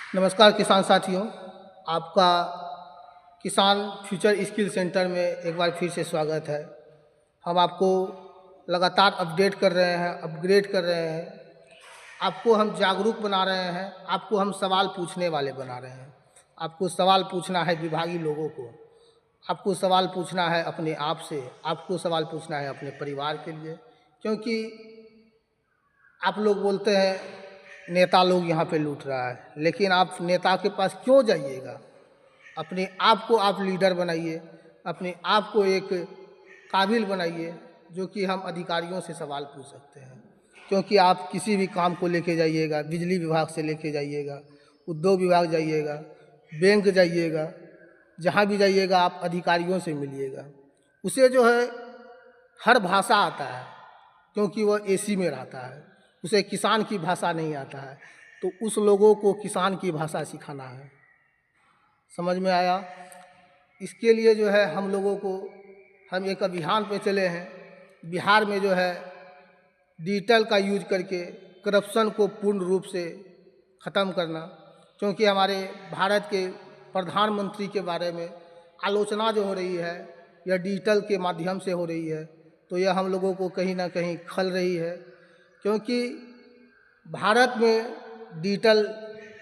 नमस्कार किसान साथियों, आपका किसान फ्यूचर स्किल सेंटर में एक बार फिर से स्वागत है। हम आपको लगातार अपडेट कर रहे हैं, अपग्रेड कर रहे हैं, आपको हम जागरूक बना रहे हैं, आपको हम सवाल पूछने वाले बना रहे हैं। आपको सवाल पूछना है विभागीय लोगों को, आपको सवाल पूछना है अपने आप से, आपको सवाल पूछना है अपने परिवार के लिए, क्योंकि आप लोग बोलते हैं नेता लोग यहाँ पे लूट रहा है, लेकिन आप नेता के पास क्यों जाइएगा? अपने आप को आप लीडर बनाइए, अपने आप को एक काबिल बनाइए जो कि हम अधिकारियों से सवाल पूछ सकते हैं। क्योंकि आप किसी भी काम को लेके जाइएगा, बिजली विभाग से लेके जाइएगा, उद्योग विभाग जाइएगा, बैंक जाइएगा, जहाँ भी जाइएगा आप अधिकारियों से मिलिएगा। उसे जो है हर भाषा आता है, क्योंकि वह एसी में रहता है। उसे किसान की भाषा नहीं आता है, तो उस लोगों को किसान की भाषा सिखाना है। समझ में आया? इसके लिए जो है हम लोगों को हम एक अभियान पे चले हैं। बिहार में जो है डिजिटल का यूज करके करप्शन को पूर्ण रूप से ख़त्म करना, क्योंकि हमारे भारत के प्रधानमंत्री के बारे में आलोचना जो हो रही है यह डिजिटल के माध्यम से हो रही है, तो यह हम लोगों को कहीं ना कहीं खल रही है। क्योंकि भारत में डिजिटल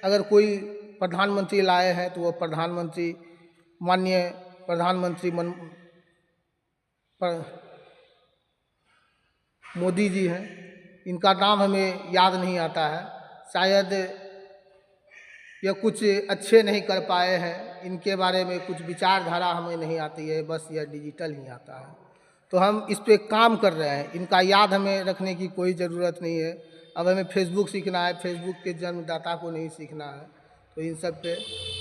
अगर कोई प्रधानमंत्री लाए हैं तो वह प्रधानमंत्री माननीय प्रधानमंत्री मोदी जी हैं। इनका नाम हमें याद नहीं आता है, शायद यह कुछ अच्छे नहीं कर पाए हैं, इनके बारे में कुछ विचारधारा हमें नहीं आती है, बस यह डिजिटल ही आता है। तो हम इस पे काम कर रहे हैं, इनका याद हमें रखने की कोई ज़रूरत नहीं है। अब हमें फेसबुक सीखना है, फेसबुक के जन्मदाता को नहीं सीखना है, तो इन सब पे।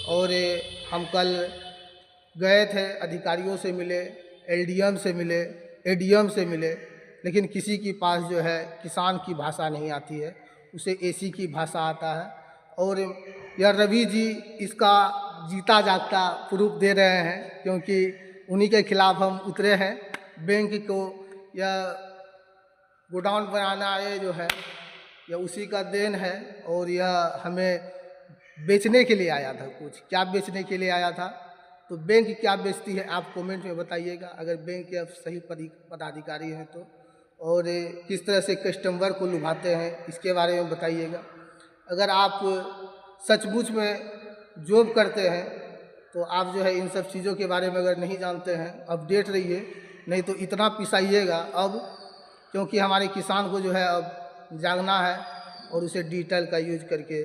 और हम कल गए थे, अधिकारियों से मिले, एलडीएम से मिले, एडीएम से मिले, लेकिन किसी के पास जो है किसान की भाषा नहीं आती है, उसे एसी की भाषा आता है। और यह रवि जी इसका जीता जागता प्रूफ दे रहे हैं, क्योंकि उन्हीं के खिलाफ हम उतरे हैं। बैंक को यह गोडाउन बनाना ये जो है यह उसी का देन है, और यह हमें बेचने के लिए आया था। कुछ क्या बेचने के लिए आया था, तो बैंक क्या बेचती है आप कमेंट में बताइएगा, अगर बैंक के सही पदाधिकारी हैं तो। और किस तरह से कस्टमर को लुभाते हैं इसके बारे में बताइएगा। अगर आप सचमुच में जॉब करते हैं तो आप जो है इन सब चीज़ों के बारे में अगर नहीं जानते हैं, अपडेट रहिए, नहीं तो इतना पिसाइएगा अब, क्योंकि हमारे किसान को जो है अब जागना है और उसे डिजिटल का यूज करके